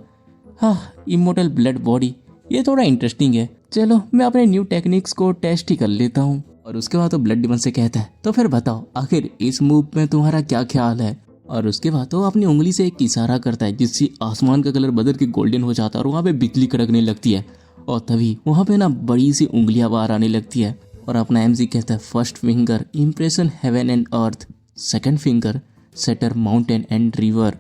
हाँ इमोर्टल ब्लड बॉडी ये थोड़ा इंटरेस्टिंग है, चलो मैं अपने न्यू टेक्निक्स को टेस्ट ही कर लेता हूँ। और उसके बाद तो ब्लड डीमन से कहता है, तो फिर बताओ आखिर इस मूव में तुम्हारा क्या ख्याल है। और उसके बाद वो अपनी उंगली से एक इशारा करता है जिससे आसमान का कलर बदल के गोल्डन हो जाता है और वहाँ पे बिजली कड़कने लगती है। और तभी वहाँ पे ना बड़ी सी उंगलियां बाहर आने लगती है। और अपना एमसी कहता है, first finger impression heaven and earth, second finger setter mountain and river,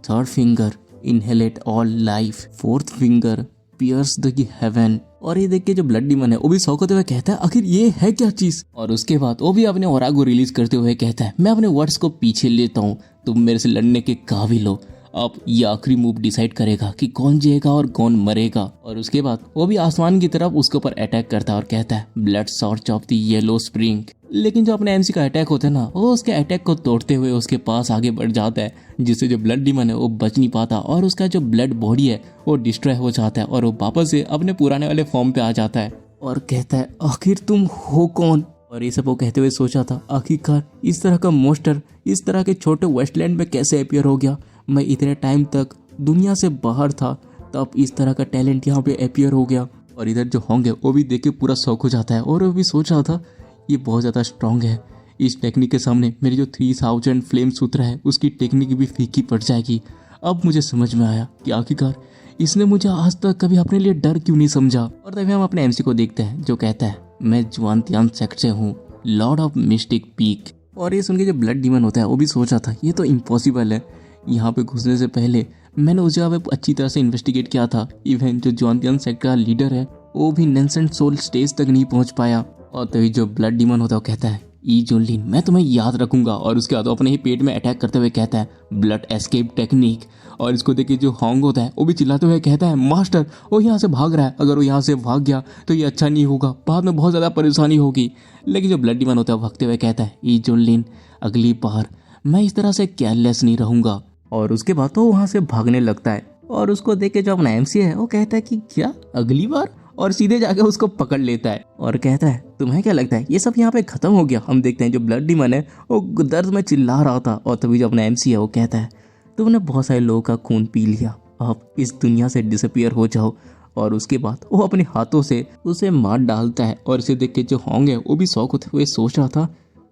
third finger inhale it all life, fourth finger pierce the heaven, और ये देख के जो ब्लड डीमन है वो भी शौक होते हुए कहता है आखिर ये है क्या चीज। और उसके बाद वो भी अपने ऑरा को रिलीज करते हुए कहता है मैं अपने वर्ड्स को पीछे लेता हूँ, तुम मेरे से लड़ने के काबिल हो। अब ये आखिरी मूव डिसाइड करेगा कि कौन जिएगा और कौन मरेगा। और उसके बाद वो भी आसमान की तरफ उसके ऊपर अटैक करता है और कहता है blood short of the yellow spring. लेकिन जो अपने एमसी का अटैक होता है ना, वो उसके अटैक को तोड़ते हुए उसके पास आगे बढ़ जाता है, जिससे जो ब्लड डीमन है वो बच नहीं पाता और उसका जो ब्लड बॉडी है वो डिस्ट्रॉय हो जाता है और वो वापस से अपने पुराने वाले फॉर्म पे आ जाता है और कहता है आखिर तुम हो कौन। और ये सब वो कहते हुए सोचा था आखिरकार इस तरह का मोस्टर इस तरह के छोटे वेस्टलैंड में कैसे अपियर हो गया। मैं इतने टाइम तक दुनिया से बाहर था, तब इस तरह का टैलेंट यहाँ पे अपियर हो गया। और इधर जो होंगे वो भी देख के पूरा शौक हो जाता है और वो भी सोच रहा था ये बहुत ज़्यादा स्ट्रांग है, इस टेक्निक के सामने मेरी जो 3000 फ्लेम सूत्र है उसकी टेक्निक भी फीकी पड़ जाएगी। अब मुझे समझ में आया कि आखिरकार इसने मुझे आज तक कभी अपने लिए डर क्यों नहीं समझा। और तभी हम अपने एमसी को देखते हैं जो कहता है मैं जुआनतियान सेक्ट से हूँ, लॉर्ड ऑफ मिस्टिक पीक। और ये सुन के जो ब्लड डीमन होता है वो भी सोचा था ये तो इम्पॉसिबल है, यहाँ पे घुसने से पहले मैंने उस जगह पे अच्छी तरह से इन्वेस्टिगेट किया था। इवन जो जुआनतियान सेक्ट का लीडर है वो भी नेसेंट सोल स्टेज तक नहीं पहुंच पाया। और तभी जो ब्लड डीमन होता है वो कहता है ई जोनलिन मैं तुम्हें याद रखूंगा। और उसके बाद वो अपने ही पेट में अटैक करते हुए कहता है ब्लड एस्केप टेक्निक। और इसको देख के जो होंग होता है वो भी चिल्लाते हुए कहता है मास्टर वो यहाँ से भाग रहा है, अगर वो यहाँ से भाग गया तो ये अच्छा नहीं होगा, बाद में बहुत ज़्यादा परेशानी होगी। लेकिन जो ब्लड डीमन होता है भागते हुए कहता है ई जोनलिन अगली बार मैं इस तरह से केयरलेस नहीं रहूंगा। और उसके बाद तो वहाँ से भागने लगता है और उसको देख के जो अपना एमसी है वो कहता है कि क्या अगली बार, और सीधे जाके उसको पकड़ लेता है और कहता है तुम्हें क्या लगता है ये सब यहाँ पे खत्म हो गया। हम देखते हैं जो ब्लड डीमन है वो दर्द में चिल्ला रहा था और तभी जो अपना एमसी है वो कहता है तुमने बहुत सारे लोगों का खून पी लिया, आप इस दुनिया से डिसअपियर हो जाओ। और उसके बाद वो अपने हाथों से उसे मार डालता है। और इसे देख के जो होंगे वो भी शौक होते हुए सोच रहा था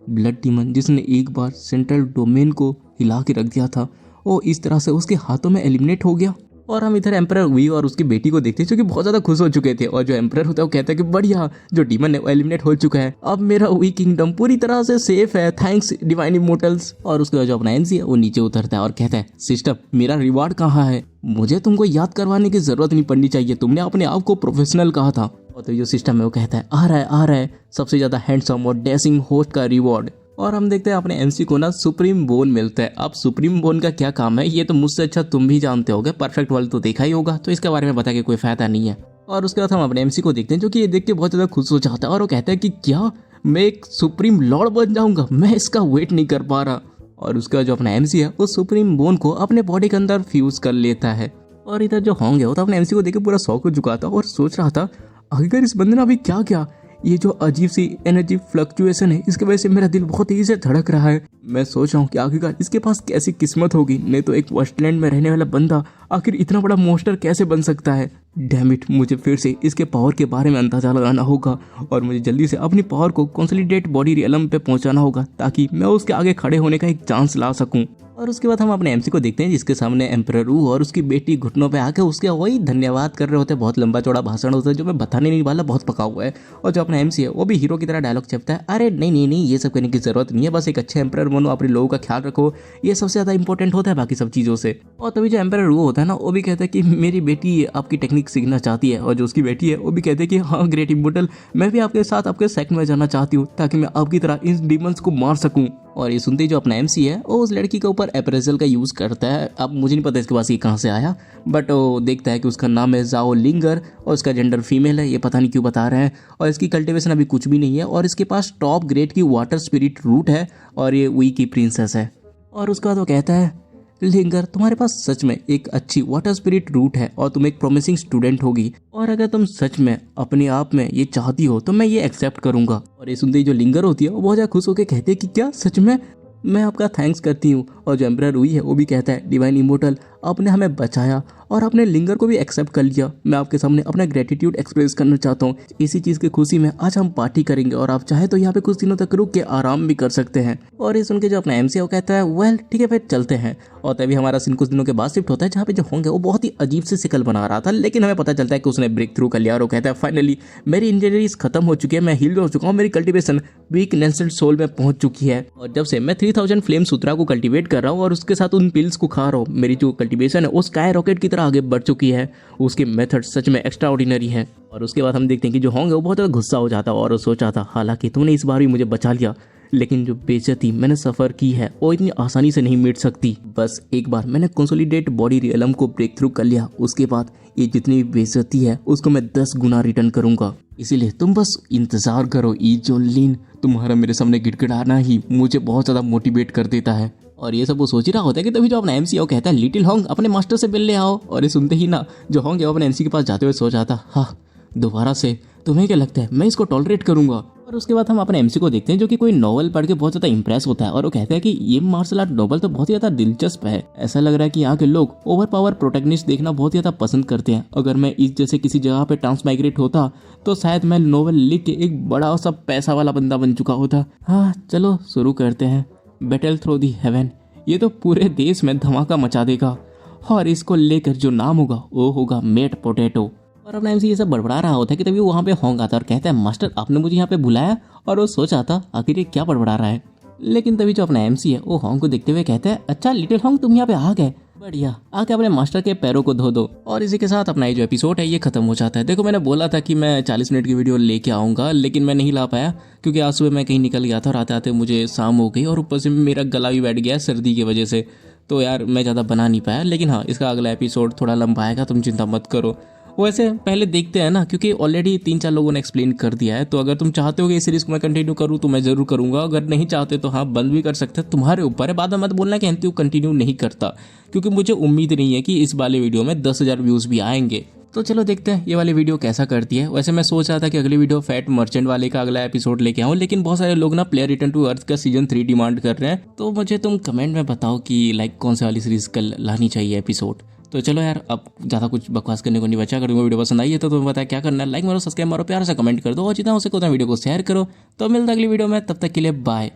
ब्लड डीमन जिसने एक बार सेंट्रल डोमेन को हिला के रख दिया था वो इस तरह से उसके हाथों में एलिमिनेट हो गया। और हम इधर एम्परर वी और उसकी बेटी को देखते हैं जो कि बहुत ज़्यादा खुश हो चुके थे। और जो एम्परर होता है वो कहता है कि बढ़िया जो डीमन है वो एलिमिनेट हो चुका है, अब मेरा वी किंगडम पूरी तरह से सेफ है, थैंक्स डिवाइन इमोर्टल्स। और उसके बाद जो अपना एमसी है वो नीचे उतरता है और कहता है सिस्टर मेरा रिवार्ड कहाँ है, मुझे तुमको याद करवाने की जरूरत नहीं पड़नी चाहिए, तुमने अपने आप को प्रोफेशनल कहा था। और तो जो सिस्टम है वो कहता है आ रहा है सबसे ज़्यादा हैंडसम और डैशिंग होस्ट का रिवॉर्ड। और हम देखते हैं अपने एमसी को ना सुप्रीम बोन मिलता है। अब सुप्रीम बोन का क्या काम है ये तो मुझसे अच्छा तुम भी जानते होगे, परफेक्ट वर्ल्ड तो देखा ही होगा, तो इसके बारे में बता के कोई फायदा नहीं है। और उसके बाद हम अपने एमसी को देखते हैं जो कि ये देख के बहुत ज़्यादा खुश हो जाता है और वो कहता है कि क्या मैं एक सुप्रीम लॉर्ड बन जाऊंगा, मैं इसका वेट नहीं कर पा रहा। और उसका जो अपना एमसी है वो सुप्रीम बोन को अपने बॉडी के अंदर फ्यूज कर लेता है। और इधर जो होंगे वो तो अपने एमसी को देख के पूरा शौक हो चुका था और सोच रहा था आखिर इस बंदे ने अभी क्या किया, ये जो अजीब सी एनर्जी फ्लक्चुएशन है इसकी वजह से मेरा दिल बहुत तेजी से धड़क रहा है। मैं सोच रहा हूँ कि आखिरकार इसके पास कैसी किस्मत होगी, नहीं तो एक वेस्टलैंड में रहने वाला बंदा आखिर इतना बड़ा मोस्टर कैसे बन सकता है। डैम इट, मुझे फिर से इसके पावर के बारे में अंदाजा लगाना होगा और मुझे जल्दी से अपनी पावर को कंसोलिडेट बॉडी रियलम पे पहुंचाना होगा ताकि मैं उसके आगे खड़े होने का एक चांस ला सकूं। और उसके बाद हम अपने एमसी को देखते हैं जिसके सामने एम्परर रू और उसकी बेटी घुटनों पे आके उसके वही धन्यवाद कर रहे होते हैं। बहुत लंबा चौड़ा भाषण होता है जो मैं बताने नहीं वाला, बहुत पका हुआ है। और जो अपना एमसी है वो भी हीरो की तरह डायलॉग चपता है, अरे नहीं ये सब करने की जरूरत नहीं है, बस एक अच्छे एम्परर बनो, अपने लोगों का ख्याल रखो, ये सबसे ज्यादा इंपॉर्टेंट होता है बाकी सब चीजों से। और तभी जो एम्परर रू होता है ना वो भी कहता है कि मेरी बेटी आपकी टेक्निक सीखना चाहती है। और जो उसकी बेटी है वो भी कहते हैं कि हाँ ग्रेट इमोर्टल, मैं भी आपके साथ आपके सेक्ट में जाना चाहती हूँ ताकि मैं आपकी तरह इन डीमंस को मार सकूं। और ये सुनते ही जो अपना एमसी है वो उस लड़की के ऊपर अप्रेजल का यूज़ करता है। अब मुझे नहीं पता इसके पास ये कहाँ से आया, बट वो देखता है कि उसका नाम है जाओ लिंगर और उसका जेंडर फीमेल है, ये पता नहीं क्यों बता रहे हैं। और इसकी कल्टिवेशन अभी कुछ भी नहीं है और इसके पास टॉप ग्रेड की वाटर स्पिरिट रूट है और ये वी की प्रिंसेस है। और उसका तो कहता है लिंगर तुम्हारे पास सच में एक अच्छी वाटर स्पिरिट रूट है और तुम एक प्रोमिसिंग स्टूडेंट होगी, और अगर तुम सच में अपने आप में ये चाहती हो तो मैं ये एक्सेप्ट करूंगा। और ये सुनते ही जो लिंगर होती है वो बहुत ज़्यादा खुश होकर कहती है कि क्या सच में, मैं आपका थैंक्स करती हूँ। और जो एम्परर रूई है वो भी कहता है डिवाइन इमोर्टल आपने हमें बचाया और आपने लिंगर को भी एक्सेप्ट कर लिया, मैं आपके सामने अपना ग्रेटिट्यूड एक्सप्रेस करना चाहता हूँ। इसी चीज़ की खुशी में आज हम पार्टी करेंगे और आप चाहे तो यहाँ पे कुछ दिनों तक रुक के आराम भी कर सकते हैं। और ये सुन के जो अपना एमसी वो कहता है वेल ठीक है फिर चलते हैं। और तभी हमारा सीन कुछ दिनों के बाद शिफ्ट होता है जहाँ पे जो होंगे वो बहुत ही अजीब से शिकल बना रहा था, लेकिन हमें पता चलता है कि उसने ब्रेक थ्रू कर लिया और वो कहता है फाइनली मेरी इंजरीज खत्म हो चुकी है, मैं हील हो चुका हूँ, मेरी कल्टिवेशन वीक नेसेंट सोल में पहुंच चुकी है। और जब से मैं 3000 फ्लेम सूत्रा को कल्टिवेट कर रहा हूँ और उसके साथ उन पिल्स को खा रहा हूँ, मेरी जो मोटिवेशन है वो स्काई रॉकेट की तरह आगे बढ़ चुकी है। उसके मेथड सच में एक्स्ट्रा ऑर्डिनरी है। और उसके बाद हम देखते हैं कि जो होंग है वो बहुत ज़्यादा गुस्सा हो जाता है और सोचा था हालांकि तुमने इस बार भी मुझे बचा लिया, लेकिन जो बेइज्जती मैंने सफ़र की है वो इतनी आसानी से नहीं मिट सकती। बस एक बार मैंने कंसोलिडेट बॉडी रियलम को ब्रेक थ्रू कर लिया, उसके बाद ये जितनी भी बेइज्जती है उसको मैं 10 गुना रिटर्न करूंगा। इसीलिए तुम बस इंतजार करो ई जोन लिन, तुम्हारा मेरे सामने गिड़गिड़ाना ही मुझे बहुत ज़्यादा मोटिवेट कर देता है। और ये सब वो सोच ही रहा होता है कि तभी जो अपना एमसी कहता है लिटिल होंग अपने मास्टर से मिलने आओ। और ये सुनते ही ना जो होंग है वो अपने एमसी के पास जाते हुए सोच आता, हाँ दोबारा से तुम्हें क्या लगता है मैं इसको टॉलरेट करूंगा। और उसके बाद हम अपने एमसी को देखते हैं जो कि कोई नॉवल पढ़ के बहुत ज़्यादा इंप्रेस होता है और वो कहता है कि ये मार्शल आर्ट नॉवल तो बहुत ही ज़्यादा दिलचस्प है। ऐसा लग रहा है कि यहाँ के लोग ओवर पावर प्रोटैगनिस्ट देखना बहुत ही ज़्यादा पसंद करते हैं। अगर मैं इस जैसे किसी जगह पे ट्रांसमाइग्रेट होता तो शायद मैं नॉवल लिख के एक बड़ा सा पैसा वाला बंदा बन चुका होता। हाँ चलो शुरू करते हैं। बैटल थ्रू दी हेवन, ये तो पूरे देश में धमाका मचा देगा और इसको लेकर जो नाम होगा वो होगा मेट पोटैटो। और अपना एमसी ये सब बड़बड़ा रहा होता है कि तभी वहाँ पे होंग आता है और कहता है मास्टर आपने मुझे यहाँ पे बुलाया। और वो सोचा था आखिर ये क्या बड़बड़ा रहा है, लेकिन तभी जो अपना एमसी है वो होंग को देखते हुए कहता है अच्छा लिटिल होंग तुम यहाँ पे आ गए, बढ़िया, आके अपने मास्टर के पैरों को धो दो। और इसी के साथ अपना ये जो एपिसोड है ये खत्म हो जाता है। देखो मैंने बोला था कि मैं 40 मिनट की वीडियो लेके आऊँगा, लेकिन मैं नहीं ला पाया क्योंकि आज सुबह मैं कहीं निकल गया था और आते आते मुझे शाम हो गई और ऊपर से मेरा गला भी बैठ गया सर्दी की वजह से, तो यार मैं ज़्यादा बना नहीं पाया। लेकिन हाँ इसका अगला एपिसोड थोड़ा लंबा आएगा, तुम चिंता मत करो। वैसे पहले देखते हैं ना, क्योंकि ऑलरेडी 3-4 लोगों ने एक्सप्लेन कर दिया है, तो अगर तुम चाहते हो कि इस सीरीज को मैं कंटिन्यू करूँ तो मैं जरूर करूंगा। अगर नहीं चाहते तो हाँ बंद भी कर सकते हैं, तुम्हारे ऊपर है। बाद में मत बोलना कि एंटी कंटिन्यू नहीं करता, क्योंकि मुझे उम्मीद नहीं है कि इस वाले वीडियो में 10,000 व्यूज़ भी आएंगे। तो चलो देखते हैं ये वाली वीडियो कैसा करती है। वैसे मैं सोच रहा था कि अगली वीडियो फैट मर्चेंट वाले का अगला एपिसोड लेके आऊँ, लेकिन बहुत सारे लोग ना प्लेयर रिटर्न टू अर्थ का सीजन 3 डिमांड कर रहे हैं। तो मुझे तुम कमेंट में बताओ कि लाइक कौन सी वाली सीरीज कल लानी चाहिए एपिसोड। तो चलो यार अब ज़्यादा कुछ बकवास करने को नहीं बचा। अगर वीडियो पसंद आई है तो तुम्हें पता है क्या करना है, लाइक मारो, सब्सक्राइब मारो, प्यार से कमेंट कर दो और जितना हो सके उतना वीडियो को शेयर करो। तो मिलता है अगली वीडियो में, तब तक के लिए बाय।